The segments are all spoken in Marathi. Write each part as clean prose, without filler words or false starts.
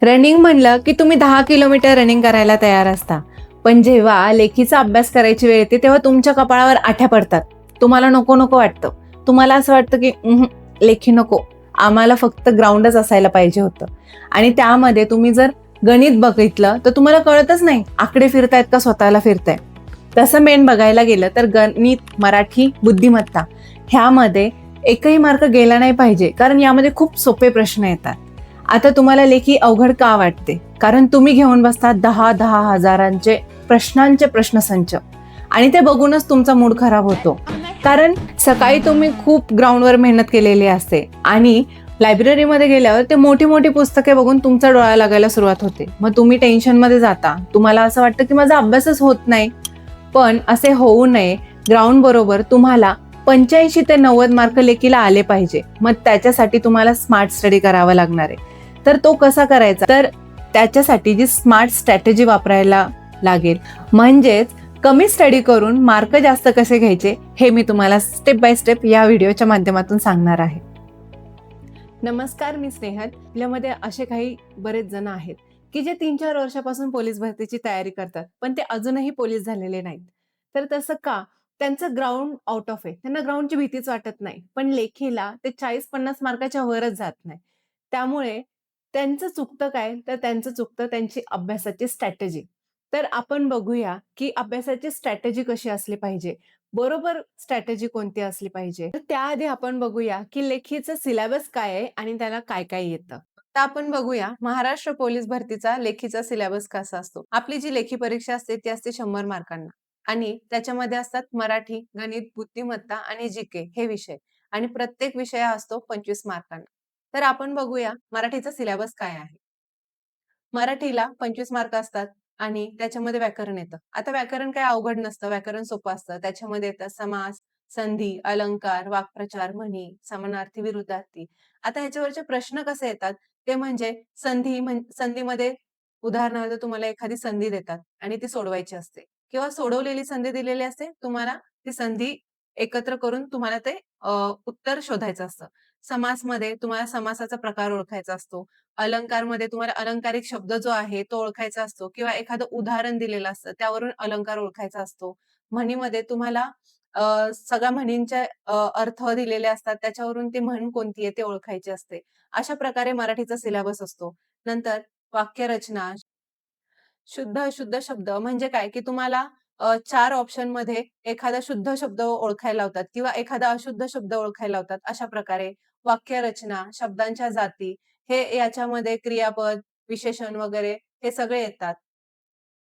रनिंग म्हणलं की तुम्ही 10 किलोमीटर रनिंग करायला तयार असता. पण जेव्हा लेखीचा अभ्यास करायची वेळ येते तेव्हा तुमच्या कपाळावर आठ्या पडतात. तुम्हाला नको नको वाटतं. तुम्हाला असं वाटतं की लेखी नको. आम्हाला फक्त ग्राउंडच असायला पाहिजे होतं. आणि त्यामध्ये तुम्ही जर गणित बघितलं तर तुम्हाला कळतच नाही आकडे फिरतायत का स्वतःला फिरताय. तसं मेन बघायला गेलं तर गणित, मराठी, बुद्धिमत्ता ह्यामध्ये एकही मार्क गेला नाही पाहिजे, कारण यामध्ये खूप सोपे प्रश्न येतात. आता तुम्हाला लेखी अवघड का वाटते? कारण तुम्ही घेऊन बसता 10-10 हजारांचे प्रश्नांचे प्रश्नसंच आणि ते बघूनच तुमचा मूड खराब होतो. कारण सकाळी तुम्ही खूप ग्राउंडवर मेहनत केलेली असते आणि लायब्ररीमध्ये गेल्यावर ते मोठी मोठी पुस्तके बघून तुमचा डोळा लागायला सुरुवात होते. मग तुम्ही टेन्शनमध्ये जाता. तुम्हाला असं वाटतं की माझा अभ्यासच होत नाही. पण असे होऊ नये. ग्राउंड बरोबर तुम्हाला 85 ते 90 मार्क लेखीला आले पाहिजे. मग त्याच्यासाठी तुम्हाला स्मार्ट स्टडी करावा लागणार आहे. तर तो कसा करायचा? तर त्याच्यासाठी जी स्मार्ट स्ट्रॅटेजी वापरायला लागेल. म्हणजेच कमी स्टडी करून मार्क जास्त कसे घ्यायचे हे मी तुम्हाला स्टेप बाय स्टेप या व्हिडिओच्या माध्यमातून सांगणार आहे. नमस्कार, मी स्नेहल. आपल्यामध्ये असे काही बरेच जण आहेत की जे 3-4 वर्षापासून पोलीस भरतीची तयारी करतात, पण ते अजूनही पोलीस झालेले नाहीत. तर तसं का? त्यांचं ग्राउंड आउट ऑफ आहे. त्यांना ग्राउंडची भीतीच वाटत नाही. पण लेखीला ते 40-50 मार्काच्या वरच जात नाही. त्यामुळे त्यांचं चुकतं काय? तर त्यांचं चुकतं त्यांची अभ्यासाची स्ट्रॅटेजी. तर आपण बघूया की अभ्यासाची स्ट्रॅटेजी कशी असली पाहिजे. बरोबर स्ट्रॅटेजी कोणती असली पाहिजे. तर त्याआधी आपण बघूया की लेखीचं सिलेबस काय आहे आणि त्याला काय काय येतं. तर आपण बघूया महाराष्ट्र पोलीस भरतीचा लेखीचा सिलेबस कसा असतो. आपली जी लेखी परीक्षा असते ती असते 100 मार्कांना आणि त्याच्यामध्ये असतात मराठी, गणित, बुद्धिमत्ता आणि जीके हे विषय आणि प्रत्येक विषय असतो 25 मार्कांना. तर आपण बघूया मराठीचा सिलेबस काय आहे. मराठीला 25 मार्क असतात आणि त्याच्यामध्ये व्याकरण येतं. आता व्याकरण काही अवघड नसतं, व्याकरण सोपं असतं. त्याच्यामध्ये येतात समास, संधी, अलंकार, वाक्प्रचार, म्हणी, समानार्थी, विरुद्धार्थी. आता ह्याच्यावरचे प्रश्न कसे येतात ते म्हणजे संधीमध्ये उदाहरणार्थ तुम्हाला एखादी संधी देतात आणि ती सोडवायची असते किंवा सोडवलेली संधी दिलेली असते. तुम्हाला ती संधी एकत्र करून तुम्हाला ते उत्तर शोधायचं असतं. समासमध्ये तुम्हाला समासाचा प्रकार ओळखायचा असतो. अलंकारमध्ये तुम्हाला अलंकारिक शब्द जो आहे तो ओळखायचा असतो किंवा एखादं उदाहरण दिलेलं असतं त्यावरून अलंकार ओळखायचा असतो. म्हणीमध्ये तुम्हाला सगळ्या म्हणींचे अर्थ दिलेले असतात त्याच्यावरून ती म्हण कोणती आहे ते ओळखायची असते. अशा प्रकारे मराठीचा सिलेबस असतो. नंतर वाक्यरचना, शुद्ध अशुद्ध शब्द म्हणजे काय, की तुम्हाला 4 ऑप्शनमध्ये एखादा शुद्ध शब्द ओळखायला लावतात किंवा एखादा अशुद्ध शब्द ओळखायला लावतात. अशा प्रकारे वाक्यरचना, शब्दांच्या जाती हे याच्यामध्ये क्रियापद, विशेषण वगैरे हे सगळे येतात.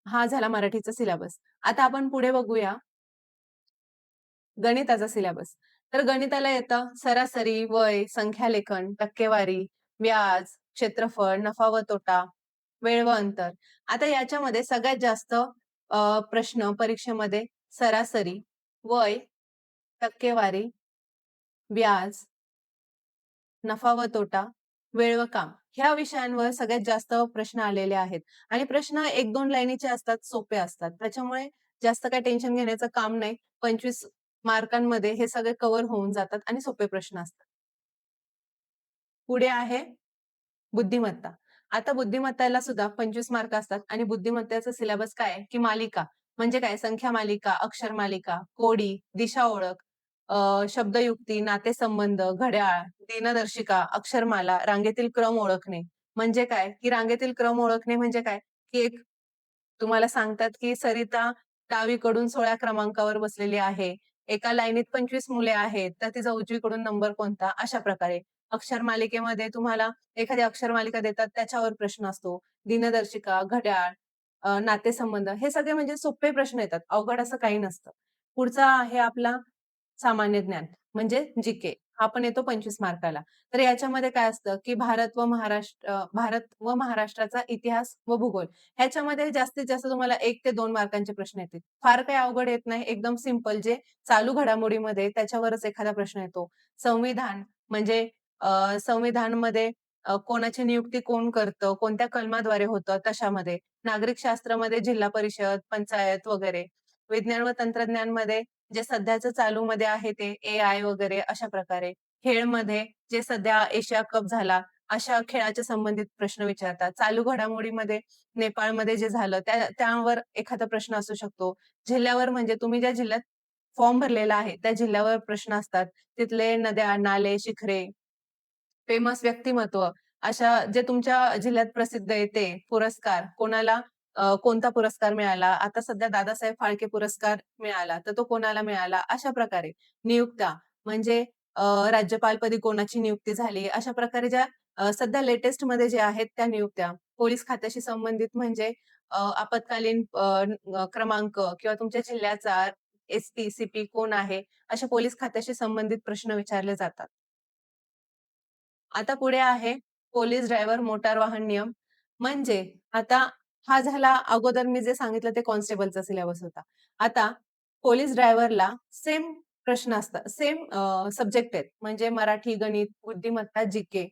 हा झाला मराठीचा सिलेबस. आता आपण पुढे बघूया गणिताचा सिलेबस. तर गणिताला येतं सरासरी, वय, संख्यालेखन, टक्केवारी, व्याज, क्षेत्रफळ, नफा व तोटा, वेळ व अंतर. आता याच्यामध्ये सगळ्यात जास्त प्रश्न परीक्षेमध्ये सरासरी, वय, टक्केवारी, व्याज, नफा व तोटा, वेळ व काम ह्या विषयांवर सगळ्यात जास्त प्रश्न आलेले आहेत आणि प्रश्न 1-2 लाईनीचे असतात, सोपे असतात. त्याच्यामुळे जास्त काही टेन्शन घेण्याचं काम नाही. 25 मार्कांमध्ये हे सगळे कव्हर होऊन जातात आणि सोपे प्रश्न असतात. पुढे आहे बुद्धिमत्ता. आता बुद्धिमत्तेला सुद्धा 25 मार्क असतात आणि बुद्धिमत्तेचा सिलेबस काय आहे, की मालिका. म्हणजे काय संख्या मालिका, अक्षर मालिका, कोडी, दिशा ओळख, शब्दयुक्ती, नातेसंबंध, घड्याळ, दिनदर्शिका, अक्षरमाला, रांगेतील क्रम ओळखणे. म्हणजे काय, की रांगेतील क्रम ओळखणे म्हणजे काय, की एक तुम्हाला सांगतात, की सरिता डावीकडून 16 क्रमांकावर बसलेली आहे. एका लाईनीत 25 मुले आहेत, तर तिचा उजवीकडून नंबर कोणता? अशा प्रकारे. अक्षर मालिकेमध्ये तुम्हाला एखादी अक्षर मालिका देतात, त्याच्यावर प्रश्न असतो. दिनदर्शिका, घड्याळ, नातेसंबंध हे सगळे म्हणजे सोपे प्रश्न येतात. अवघड असं काही नसतं. पुढचा आहे आपला सामान्य ज्ञान म्हणजे जी हा पण येतो 25 मार्काला. तर याच्यामध्ये काय असतं, की भारत व महाराष्ट्राचा इतिहास व भूगोल ह्याच्यामध्ये जास्तीत जास्त तुम्हाला 1 ते 2 मार्कांचे प्रश्न येतील. फार काही अवघड येत नाही. एकदम सिंपल जे चालू घडामोडीमध्ये त्याच्यावरच एखादा प्रश्न येतो. संविधान म्हणजे संविधानमध्ये कोणाची नियुक्ती कोण करतं, कोणत्या कलमाद्वारे होतं तशामध्ये. नागरिक शास्त्रामध्ये जिल्हा परिषद, पंचायत वगैरे. विज्ञान व तंत्रज्ञानमध्ये जे सध्याचं चालूमध्ये आहे ते एआय वगैरे अशा प्रकारे. खेळमध्ये जे सध्या एशिया कप झाला अशा खेळाच्या संबंधित प्रश्न विचारतात. चालू घडामोडीमध्ये नेपाळमध्ये जे झालं त्यावर एखादा प्रश्न असू शकतो. जिल्ह्यावर म्हणजे तुम्ही ज्या जिल्ह्यात फॉर्म भरलेला आहे, त्या जिल्ह्यावर प्रश्न असतात. तिथले नद्या, नाले, शिखरे, फेमस व्यक्तिमत्व, अशा जे तुमच्या जिल्ह्यात प्रसिद्ध आहे ते पुरस्कार, कोणाला कोणता पुरस्कार मिळाला? आता सध्या दादासाहेब फाळके पुरस्कार मिळाला, तर तो कोणाला मिळाला? अशा प्रकारे नियुक्त्या म्हणजे अ, राज्यपालपदी कोणाची नियुक्ती झाली? अशा प्रकारे ज्या सध्या लेटेस्टमध्ये जे आहेत त्या नियुक्त्या. पोलीस खात्याशी संबंधित म्हणजे आपत्कालीन क्रमांक किंवा तुमच्या जिल्ह्याचा एस-पी, सी-पी कोण आहे? अशा पोलीस खात्याशी संबंधित प्रश्न विचारले जातात. आता पुढे आहे पोलीस ड्रायव्हर मोटार वाहन नियम. म्हणजे आता हा झाला अगोदर मी जे सांगितलं ते कॉन्स्टेबलचा सिलेबस होता. आता पोलीस ड्रायव्हरला सेम प्रश्न असतात. सेम सब्जेक्ट आहेत. म्हणजे मराठी, गणित, बुद्धिमत्ता, जी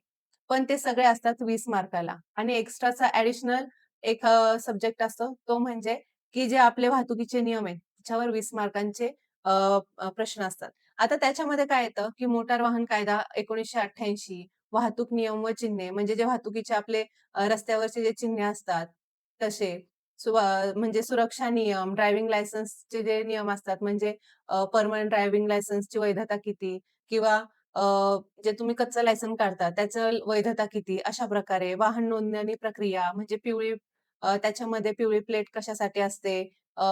पण ते सगळे असतात 20 मार्काला आणि एक्स्ट्राचा ॲडिशनल एक सब्जेक्ट असतो तो म्हणजे की जे आपले वाहतुकीचे नियम आहेत, त्याच्यावर 20 मार्कांचे अ, प्रश्न असतात. आता त्याच्यामध्ये काय येतं, की मोटार वाहन कायदा 1988, वाहतूक नियम व चिन्हे म्हणजे जे वाहतुकीचे आपले रस्त्यावरचे जे चिन्हे असतात तसे. म्हणजे सुरक्षा नियम, ड्रायव्हिंग लायसन्सचे जे नियम असतात म्हणजे पर्मनंट ड्रायव्हिंग लायसन्सची वैधता किती किंवा अ, जे तुम्ही कच्चं लायसन काढता त्याचं वैधता किती अशा प्रकारे. वाहन नोंदणी प्रक्रिया म्हणजे त्याच्यामध्ये पिवळी प्लेट कशासाठी असते, अ,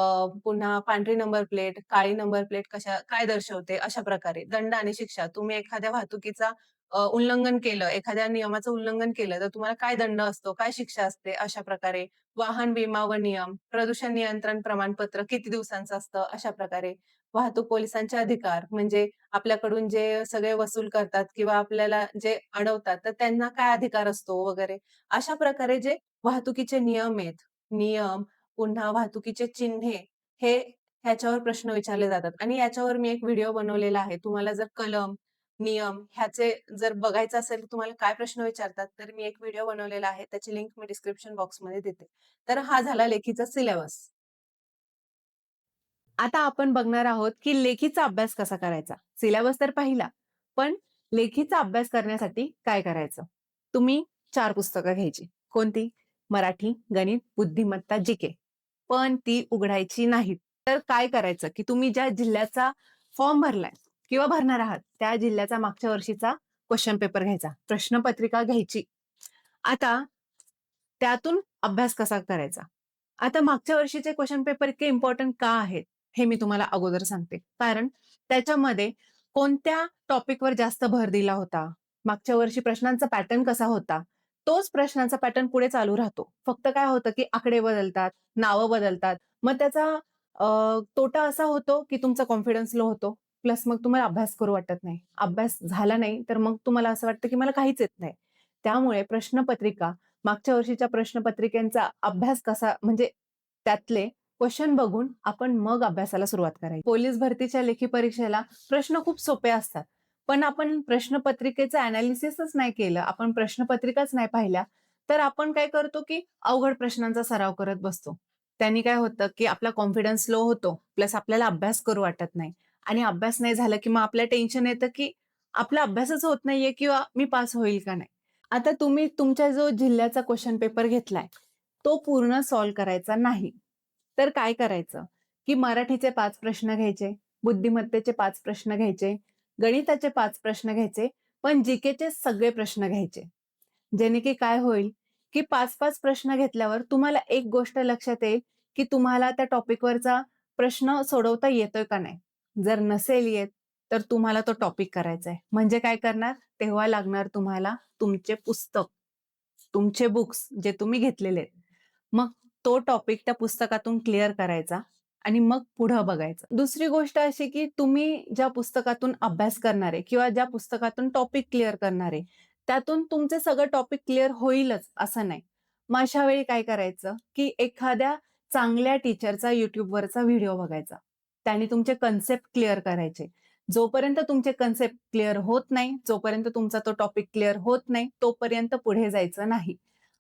पुन्हा पांढरी नंबर प्लेट, काळी नंबर प्लेट काय दर्शवते अशा प्रकारे. दंड आणि शिक्षा. तुम्ही एखाद्या वाहतुकीचा उल्लंघन केलं, एखाद्या नियमाचं उल्लंघन केलं, तर तुम्हाला काय दंड असतो, काय शिक्षा असते, अशा प्रकारे. वाहन विमा व नियम, प्रदूषण नियंत्रण प्रमाणपत्र किती दिवसांचं असतं, अशा प्रकारे. वाहतूक पोलिसांचे अधिकार, म्हणजे आपल्याकडून जे सगळे वसूल करतात किंवा आपल्याला जे अडवतात, तर त्यांना काय अधिकार असतो वगैरे. अशा प्रकारे जे वाहतुकीचे नियम आहेत, नियम, पुन्हा वाहतुकीचे चिन्हे, हे ह्याच्यावर प्रश्न विचारले जातात आणि याच्यावर मी एक व्हिडिओ बनवलेला आहे. तुम्हाला जर कलम नियम ह्याचे जर बघायचं असेल, तर तुम्हाला काय प्रश्न विचारतात, तर मी एक व्हिडिओ बनवलेला आहे. त्याची लिंक मी डिस्क्रिप्शन बॉक्समध्ये देते. तर हा झाला लेखीचा सिलेबस. आता आपण बघणार आहोत, की लेखीचा अभ्यास कसा करायचा. सिलेबस तर पाहिला, पण लेखीचा अभ्यास करण्यासाठी काय करायचं? तुम्ही 4 पुस्तकं घ्यायची. कोणती? मराठी, गणित, बुद्धिमत्ता, जी पण ती उघडायची नाहीत. तर काय करायचं, की तुम्ही ज्या जिल्ह्याचा फॉर्म भरलाय किंवा भरणार आहात, त्या जिल्ह्याचा मागच्या वर्षीचा क्वेश्चन पेपर घ्यायचा, प्रश्नपत्रिका घ्यायची. आता त्यातून अभ्यास कसा करायचा? आता मागच्या वर्षीचे क्वेश्चन पेपर इतके इम्पोर्टंट का आहेत? हे मी तुम्हाला अगोदर सांगते. कारण त्याच्यामध्ये कोणत्या टॉपिकवर जास्त भर दिला होता? मागच्या वर्षी प्रश्नांचा पॅटर्न कसा होता? तोच प्रश्नांचा पॅटर्न पुढे चालू राहतो. फक्त काय होतं, की आकडे बदलतात, नावं बदलतात. मग त्याचा तोटा असा होतो, की तुमचा कॉन्फिडन्स लो होतो. प्लस मग तुम्हाला अभ्यास करू वाटत नाही. अभ्यास झाला नाही, तर मग तुम्हाला असं वाटतं, की मला काहीच येत नाही. त्यामुळे प्रश्नपत्रिका मागच्या वर्षीच्या प्रश्नपत्रिकेचा अभ्यास कसा म्हणजे त्यातले क्वेश्चन बघून आपण मग अभ्यासाला सुरुवात करायची. पोलीस भरतीच्या लेखी परीक्षेला प्रश्न खूप सोपे असतात. पण आपण प्रश्नपत्रिकेचं अनालिसिसच नाही केलं, आपण प्रश्नपत्रिकाच नाही पाहिल्या, तर आपण काय करतो, की अवघड प्रश्नांचा सराव करत बसतो. त्यांनी काय होतं, की आपला कॉन्फिडन्स लो होतो, प्लस आपल्याला अभ्यास करू वाटत नाही आणि अभ्यास नाही झाला, की मग आपल्याला टेन्शन येतं, की आपला अभ्यासच होत नाहीये किंवा मी पास होईल का नाही? आता तुम्ही तुमच्या जो जिल्ह्याचा क्वेश्चन पेपर घेतलाय, तो पूर्ण सॉल्व्ह करायचा नाही. तर काय करायचं, की मराठीचे 5 प्रश्न घ्यायचे, बुद्धिमत्तेचे 5 प्रश्न घ्यायचे, गणिताचे 5 प्रश्न घ्यायचे, पण जी सगळे प्रश्न घ्यायचे. जेणे की काय होईल, की 5-5 प्रश्न घेतल्यावर तुम्हाला एक गोष्ट लक्षात येईल, की तुम्हाला त्या टॉपिकवरचा प्रश्न सोडवता येतोय का नाही. जर नसेल येत, तर तुम्हाला तो टॉपिक करायचा आहे. म्हणजे काय करणार? तेव्हा लागणार तुम्हाला तुमचे पुस्तक, तुमचे बुक्स जे तुम्ही घेतलेले आहेत. मग तो टॉपिक त्या पुस्तकातून क्लिअर करायचा आणि मग पुढं बघायचं. दुसरी गोष्ट अशी की तुम्ही ज्या पुस्तकातून अभ्यास करणार आहे किंवा ज्या पुस्तकातून टॉपिक क्लिअर करणार आहे, त्यातून तुमचे सगळं टॉपिक क्लिअर होईलच असं नाही. मग अशा वेळी काय करायचं, की एखाद्या चांगल्या टीचरचा YouTubeवरचा व्हिडिओ बघायचा. त्याने तुमचे कन्सेप्ट क्लिअर करायचे. जोपर्यंत तुमचे कन्सेप्ट क्लिअर होत नाही, जोपर्यंत तुमचा तो टॉपिक क्लिअर होत नाही, तोपर्यंत पुढे जायचं नाही.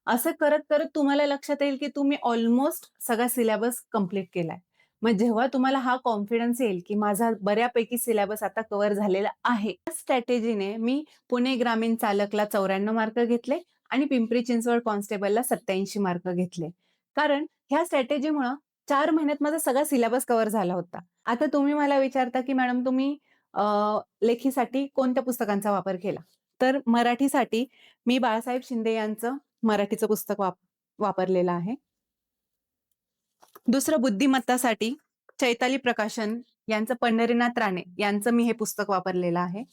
असं करत-करत तुम्हाला लक्षात येईल, की तुम्ही ऑलमोस्ट सगळा सिलेबस कंप्लीट केलाय. मग जेव्हा तुम्हाला हा कॉन्फिडन्स येईल की माझा बऱ्यापैकी सिलेबस आता कव्हर झालेला आहे, त्या स्ट्रॅटेजीने मी पुणे ग्रामीण चालकला 94 मार्क घेतले आणि पिंपरी चिंचवड कॉन्स्टेबलला 87 मार्क घेतले. कारण ह्या स्ट्रॅटेजीमुळे 4 महिन्यात माझा सगळा सिलेबस कव्हर झाला होता. आता तुम्ही मला विचारता की मॅडम तुम्ही लेखीसाठी कोणत्या पुस्तकांचा वापर केला? तर मराठीसाठी मी बाळासाहेब शिंदे यांचं मराठीचं पुस्तक वापरलेलं आहे. दुसरं बुद्धिमत्तासाठी चैताली प्रकाशन यांचं पंढरीनाथ राणे यांचं मी हे पुस्तक वापरलेलं आहे.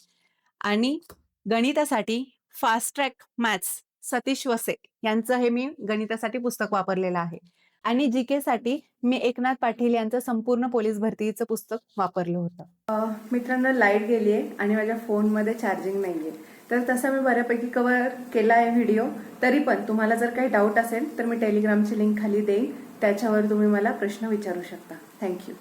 आणि गणितासाठी फास्ट ट्रॅक मॅथ्स सतीश वसे यांचं हे मी गणितासाठी पुस्तक वापरलेलं आहे. आणि जीके साठी मी एकनाथ पाटील यांचं संपूर्ण पोलीस भरतीचं पुस्तक वापरलं होतं. मित्रांनो, लाईट गेली आहे आणि माझ्या फोनमध्ये चार्जिंग नाहीये, तर तसा मी बऱ्यापैकी कव्हर केला आहे व्हिडिओ. तरी पण तुम्हाला जर काही डाऊट असेल तर मी टेलिग्रामची लिंक खाली देईन, त्याच्यावर तुम्ही मला प्रश्न विचारू शकता. थँक्यू.